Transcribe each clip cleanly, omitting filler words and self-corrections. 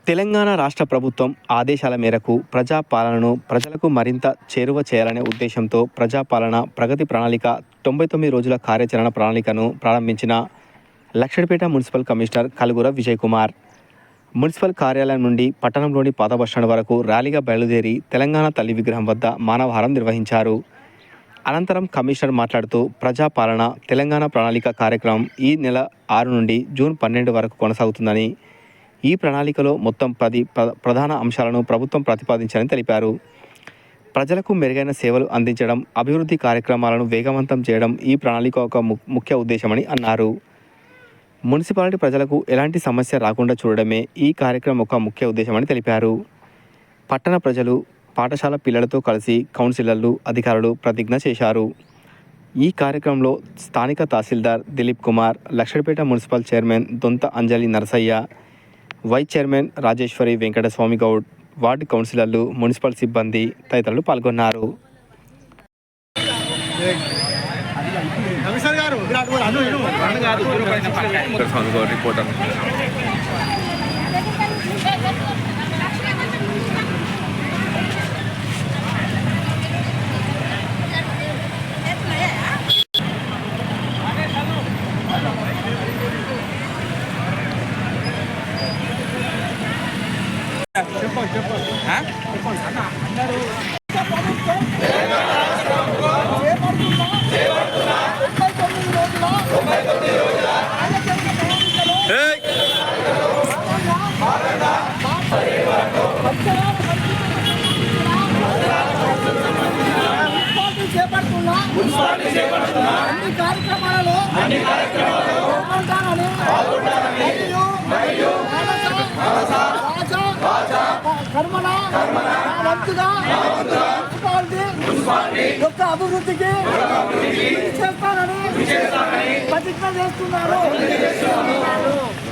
తెలంగాణ రాష్ట్ర ప్రభుత్వం ఆదేశాల మేరకు ప్రజాపాలనను ప్రజలకు మరింత చేరువ చేయాలనే ఉద్దేశంతో ప్రజాపాలన ప్రగతి ప్రణాళిక 99 రోజుల కార్యాచరణ ప్రణాళికను ప్రారంభించిన లక్షడిపేట మున్సిపల్ కమిషనర్ కలుగుర విజయ్ కుమార్ మున్సిపల్ కార్యాలయం నుండి పట్టణంలోని పాత బస్టాండ్ వరకు ర్యాలీగా బయలుదేరి తెలంగాణ తల్లి విగ్రహం వద్ద మానవహారం నిర్వహించారు. అనంతరం కమిషనర్ మాట్లాడుతూ ప్రజాపాలన తెలంగాణ ప్రణాళిక కార్యక్రమం ఈ నెల 6 నుండి జూన్ 12 వరకు కొనసాగుతుందని, ఈ ప్రణాళికలో మొత్తం 10 ప్రధాన అంశాలను ప్రభుత్వం ప్రతిపాదించాలని తెలిపారు. ప్రజలకు మెరుగైన సేవలు అందించడం, అభివృద్ధి కార్యక్రమాలను వేగవంతం చేయడం ఈ ప్రణాళిక ఒక ముఖ్య ఉద్దేశమని అన్నారు. మున్సిపాలిటీ ప్రజలకు ఎలాంటి సమస్య రాకుండా చూడడమే ఈ కార్యక్రమం ఒక ముఖ్య ఉద్దేశమని తెలిపారు. పట్టణ ప్రజలు, పాఠశాల పిల్లలతో కలిసి కౌన్సిలర్లు, అధికారులు ప్రతిజ్ఞ చేశారు. ఈ కార్యక్రమంలో స్థానిక తహసీల్దార్ Dileep Kumar, Luxettipet municipal chairman Donta Anjali Narasayya, vice chairman Rajeshwari Venkataswamy Goud, ward కౌన్సిలర్లు, మున్సిపల్ సిబ్బంది తదితరులు పాల్గొన్నారు. అన్ని కార్యక్రమాలలో మున్సిపాలిటీ యొక్క అభివృద్ధికి చేస్తానని ప్రతిజ్ఞ చేస్తున్నారు.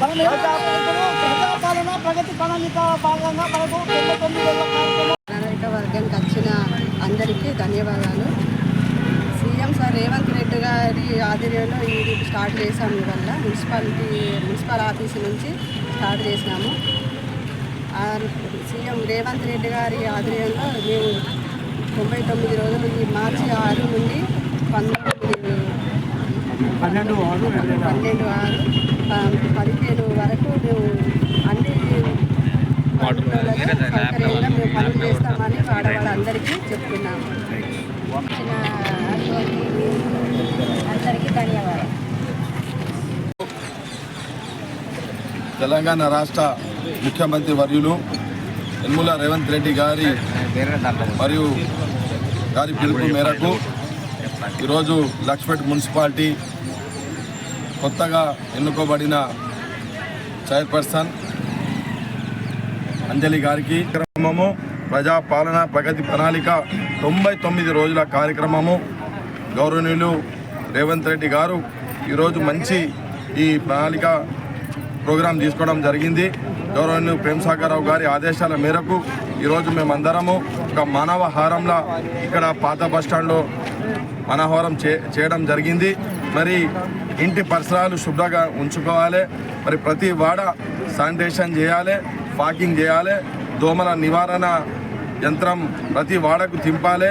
ప్రజాపాలన ప్రగతి ప్రణాళిక భాగంగా మనకు 99 వర్గానికి వచ్చిన అందరికీ ధన్యవాదాలు. సీఎం సార్ రేవంత్ రెడ్డి గారి ఆధ్వర్యంలో ఇది స్టార్ట్ చేశాము. ఇవల్ల మున్సిపల్ ఆఫీసు నుంచి స్టార్ట్ చేసినాము. సీఎం రేవంత్ రెడ్డి గారి ఆధ్వర్యంలో మేము 99 రోజులు ఈ మార్చి 6 నుండి 12/6/15 వరకు మేము అన్ని సౌకర్యంగా మేము పనులు చేస్తామని ఆడవాళ్ళందరికీ చెప్తున్నాము. అందరికీ ధన్యవాదాలు. తెలంగాణ రాష్ట్ర ముఖ్యమంత్రి వర్యులు యనమల రేవంత్ రెడ్డి గారి పిలుపు మేరకు ఈరోజు లక్షపేట మున్సిపాలిటీ కొత్తగా ఎన్నుకోబడిన చైర్పర్సన్ అంజలి గారికి కార్యక్రమము ప్రజాపాలన ప్రగతి ప్రణాళిక 99 రోజుల కార్యక్రమము గౌరవనీయులు రేవంత్ రెడ్డి గారు ఈరోజు మంచి ఈ ప్రణాళిక ప్రోగ్రాం తీసుకోవడం జరిగింది. గౌరవనీయులు ప్రేమసాగరరావు గారి ఆదేశాల మేరకు ఈరోజు మేమందరము ఒక మానవహారంలా ఇక్కడ పాత బస్టాండ్లో మానవహారం చేయడం జరిగింది. మరి ఇంటి పరిసరాలు శుభ్రంగా ఉంచుకోవాలి, మరి ప్రతి వాడ శానిటేషన్ చేయాలి, పార్కింగ్ చేయాలి, దోమల నివారణ యంత్రం ప్రతి వాడకు తింపాలి,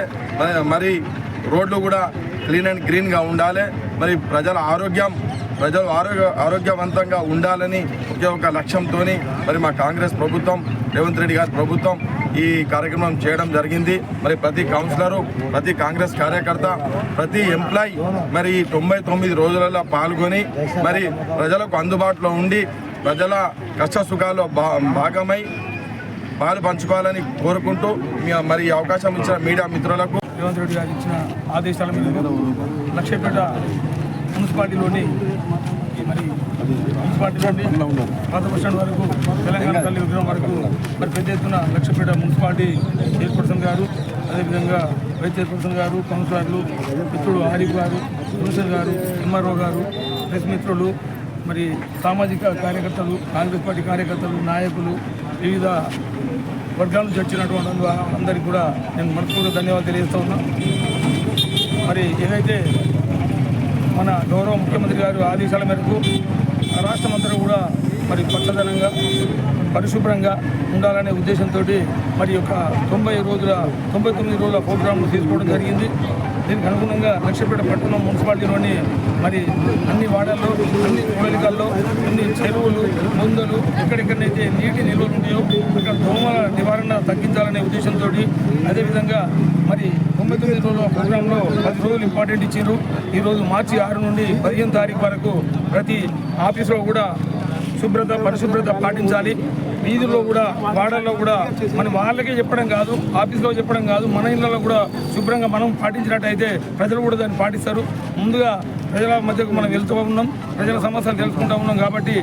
మరి రోడ్లు కూడా క్లీన్ అండ్ గ్రీన్గా ఉండాలి. మరి ప్రజలు ఆరోగ్యవంతంగా ఉండాలని ఒకే ఒక లక్ష్యంతో మరి మా కాంగ్రెస్ ప్రభుత్వం, రేవంత్ రెడ్డి గారి ప్రభుత్వం ఈ కార్యక్రమం చేయడం జరిగింది. మరి ప్రతి కౌన్సిలరు, ప్రతి కాంగ్రెస్ కార్యకర్త, ప్రతి ఎంప్లాయీ మరి 99 రోజులలో పాల్గొని మరి ప్రజలకు అందుబాటులో ఉండి ప్రజల కష్ట సుఖాల్లో భాగమై పాలు పంచుకోవాలని కోరుకుంటూ మరి అవకాశం ఇచ్చిన మీడియా మిత్రులకు రేవంత్ రెడ్డి గారు ఇచ్చిన ఆదేశాల మేరకు లక్షపేట మున్సిపాలిటీలోని మరి మున్సిపాలిటీ నుండి పాత బస్టాండ్ వరకు తెలంగాణ తల్లి విగ్రహం వరకు మరి పెద్ద ఎత్తున లక్షపేట మున్సిపాలిటీ చైర్పర్సన్ గారు, అదేవిధంగా వైస్ చైర్పర్సన్ గారు, కౌన్సిలర్లు, మిత్రుడు ఆరిఫ్ గారు, కౌన్సిలర్ గారు, ఎంఆర్ఓ గారు, ప్రెస్ మిత్రులు, మరి సామాజిక కార్యకర్తలు, కాంగ్రెస్ పార్టీ కార్యకర్తలు, నాయకులు, వివిధ వర్గాల నుంచి వచ్చినటువంటి అందరికీ కూడా నేను మనస్ఫూర్తిగా ధన్యవాదాలు తెలియజేస్తూ ఉన్నా. మరి ఏదైతే మన గౌరవ ముఖ్యమంత్రి గారు ఆదేశాల మేరకు రాష్ట్రమంతా కూడా మరి పచ్చదనంగా పరిశుభ్రంగా ఉండాలనే ఉద్దేశంతో మరి యొక్క 99 రోజుల ప్రోగ్రాంను తీసుకోవడం జరిగింది. దీనికి అనుగుణంగా లక్ష్మీపేట పట్టణం మున్సిపాలిటీలోని మరి అన్ని వార్డుల్లో, అన్ని కూడలికల్లో, అన్ని చెరువులు, ముందలు ఎక్కడెక్కడైతే నీటి నిల్వలు ఉంటాయో అక్కడ దోమల నివారణ తగ్గించాలనే ఉద్దేశంతో అదేవిధంగా మరి 99 రోజుల ప్రోగ్రాంలో 10 రోజులు ఇంపార్టెంట్ ఇచ్చారు. ఈరోజు మార్చి 6 నుండి 15 తారీఖు వరకు ప్రతి ఆఫీసులో కూడా పరిశుభ్రత పాటించాలి. వీధుల్లో కూడా, వాడల్లో కూడా మనం వాళ్ళకే చెప్పడం కాదు, ఆఫీస్లో చెప్పడం కాదు, మన ఇళ్లలో కూడా శుభ్రంగా మనం పాటించినట్టయితే ప్రజలు కూడా దాన్ని పాటిస్తారు. ముందుగా ప్రజల మధ్యకు మనం వెళ్తూ ఉన్నాం, ప్రజల సమస్యలు తెలుసుకుంటూ ఉన్నాం. కాబట్టి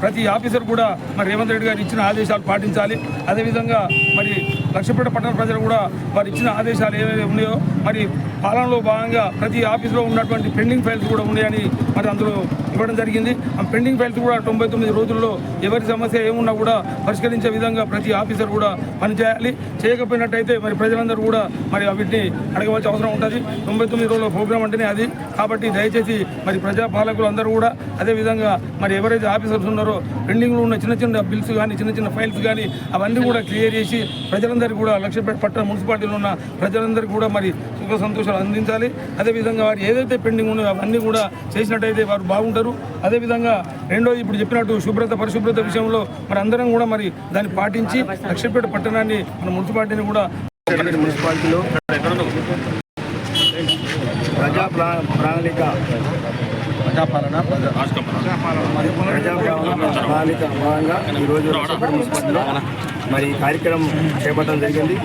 ప్రతి ఆఫీసర్ కూడా మరి రేవంత్ రెడ్డి గారు ఇచ్చిన ఆదేశాలు పాటించాలి. అదేవిధంగా మరి లక్ష్మీపేట పట్టణ ప్రజలు కూడా వారు ఇచ్చిన ఆదేశాలు ఏవైతే ఉన్నాయో మరి పాలనలో భాగంగా ప్రతి ఆఫీస్లో ఉన్నటువంటి పెండింగ్ ఫైల్స్ కూడా ఉన్నాయని మరి అందులో ఇవ్వడం జరిగింది. ఆ పెండింగ్ ఫైల్స్ కూడా 99 రోజుల్లో ఎవరి సమస్య ఏమున్నా కూడా పరిష్కరించే విధంగా ప్రతి ఆఫీసర్ కూడా పనిచేయాలి. చేయకపోయినట్టయితే మరి ప్రజలందరూ కూడా మరి వీటిని అడగవలసిన అవసరం ఉంటుంది. 99 రోజుల ప్రోగ్రాం అంటేనే అది. కాబట్టి దయచేసి మరి ప్రజాపాలకులు అందరూ కూడా అదేవిధంగా మరి ఎవరైతే ఆఫీసర్స్ ఉన్నారో పెండింగ్లో ఉన్న చిన్న బిల్స్ కానీ చిన్న ఫైల్స్ కానీ అవన్నీ కూడా క్లియర్ చేసి ప్రజలందరికీ కూడా లక్ష్మీపేట పట్టణ మున్సిపాలిటీలో ఉన్న ప్రజలందరికీ కూడా మరి సుఖ సంతోషాలు అందించాలి. అదేవిధంగా వారు ఏదైతే పెండింగ్ ఉన్నాయో అవన్నీ కూడా చేసినట్టయితే వారు బాగుంటారు. అదేవిధంగా రెండోది ఇప్పుడు చెప్పినట్టు పరిశుభ్రత విషయంలో మరి అందరం కూడా మరి దాన్ని పాటించి లక్ష్మీపేట పట్టణాన్ని మన మున్సిపాలిటీని కూడా మున్సిపాలిటీలో ప్రజాపాలన భాగంగా ఈరోజు లక్ష్మీపేట మున్సిపాలిటీలో మరి కార్యక్రమం చేపట్టడం జరిగింది.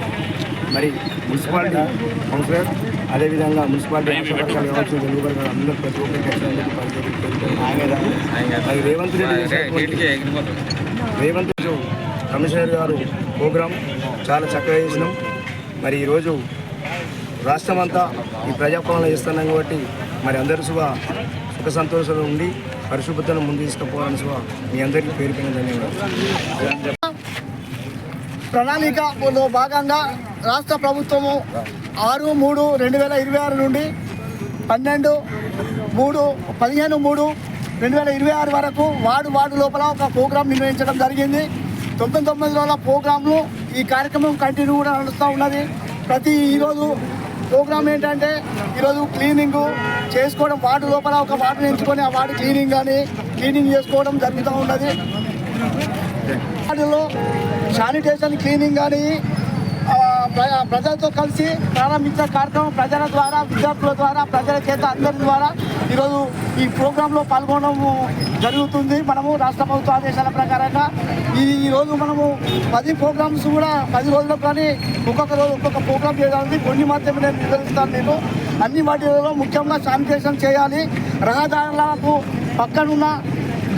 మరి మున్సిపాలిటీ కౌన్సిలర్ అదేవిధంగా మున్సిపాలిటీ అందరూ ప్రతి ఒక్కరికి రేవంత్ రెడ్డి కమిషనర్ గారు ప్రోగ్రాం చాలా చక్కగా చేసినాం. మరి ఈరోజు రాష్ట్రమంతా ఈ ప్రజాపాలన చేస్తున్నాం కాబట్టి మరి అందరూ సుఖ సంతోషాలు ఉండి పరిశుభ్రతను ముందు తీసుకుపోవాలని మీ అందరికీ పేరుపైన ధన్యవాదాలు. ప్రణాళికలో భాగంగా రాష్ట్ర ప్రభుత్వము 6/3/2026 నుండి 15/3/2026 వరకు వార్డు లోపల ఒక ప్రోగ్రాం నిర్వహించడం జరిగింది. 99 రోజుల ప్రోగ్రాంలు ఈ కార్యక్రమం కంటిన్యూ కూడా నడుస్తూ ఉన్నది. ఈరోజు ప్రోగ్రాం ఏంటంటే ఈరోజు క్లీనింగ్ చేసుకోవడం, వార్డు లోపల ఒక వార్డుని ఎంచుకొని ఆ వార్డు క్లీనింగ్ చేసుకోవడం జరుగుతూ ఉన్నది. వార్డులో శానిటేషన్ క్లీనింగ్ కానీ ప్రజలతో కలిసి ప్రారంభించిన కార్యక్రమం ప్రజల ద్వారా, విద్యార్థుల ద్వారా, ప్రజల చేత అందరి ద్వారా ఈరోజు ఈ ప్రోగ్రాంలో పాల్గొనడం జరుగుతుంది. మనము రాష్ట్ర ప్రభుత్వ ఆదేశాల ప్రకారంగా ఈరోజు మనము 10 ప్రోగ్రామ్స్ కూడా 10 రోజులకు కానీ ఒక్కొక్క రోజు ఒక్కొక్క ప్రోగ్రాం చేయాలి. కొన్ని మాత్రమే నేను నిర్వహిస్తాను. అన్ని వాటిలో ముఖ్యంగా శానిటేషన్ చేయాలి. రహదారులకు పక్కనున్న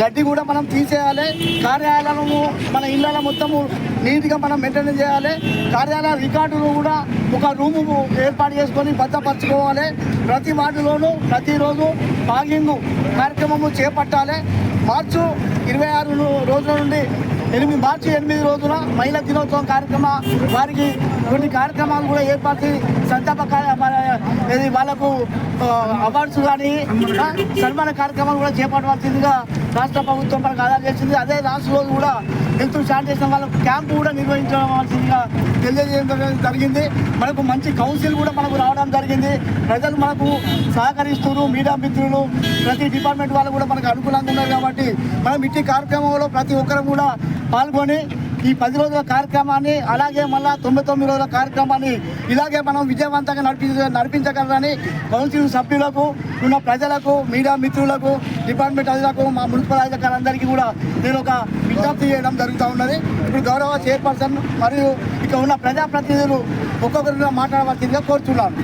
గడ్డి కూడా మనం తీసేయాలి. కార్యాలయము మన ఇళ్ళ మొత్తము నీట్గా మనం మెయింటైన్ చేయాలి. కార్యాలయ రికార్డులు కూడా ఒక రూము ఏర్పాటు చేసుకొని భద్రపరచుకోవాలి. ప్రతి వార్డులోనూ ప్రతిరోజు ఫాగింగ్ కార్యక్రమము చేపట్టాలి. మార్చి 26 రోజుల నుండి మార్చి 8 రోజున మహిళా దినోత్సవం కార్యక్రమం వారికి కొన్ని కార్యక్రమాలు కూడా ఏర్పాటు వాళ్ళకు అవార్డ్స్ కానీ సన్మాన కార్యక్రమాలు కూడా చేపట్టవలసిందిగా రాష్ట్ర ప్రభుత్వం మనకు ఆదాయం చేసింది. అదే రాష్ట్ర రోజు కూడా హెల్త్ శానిటేషన్ వాళ్ళకు క్యాంపు కూడా నిర్వహించవలసిందిగా తెలియజేయడం జరిగింది. మనకు మంచి కౌన్సిల్ కూడా మనకు రావడం జరిగింది. ప్రజలు మనకు సహకరిస్తున్నారు. మీడియా మిత్రులు ప్రతి డిపార్ట్మెంట్ వాళ్ళు కూడా మనకు అనుకూలంగా ఉన్నారు. కాబట్టి మనం ఇట్టి కార్యక్రమంలో ప్రతి ఒక్కరు కూడా పాల్గొని ఈ 10 రోజుల కార్యక్రమాన్ని అలాగే మళ్ళా 99 రోజుల కార్యక్రమాన్ని ఇలాగే మనం విజయవంతంగా నడిపించగలరని కౌన్సిల్ సభ్యులకు, ఉన్న ప్రజలకు, మీడియా మిత్రులకు, డిపార్ట్మెంట్ అధికారులకు, మా మున్సిపల్ అధికారులందరికీ కూడా నేను ఒక విజ్ఞప్తి చేయడం జరుగుతూ ఉన్నది. ఇప్పుడు గౌరవ చైర్పర్సన్ మరియు ఇక్కడ ఉన్న ప్రజాప్రతినిధులు ఒక్కొక్కరిగా మాట్లాడవలసిందిగా కోరుతున్నాను.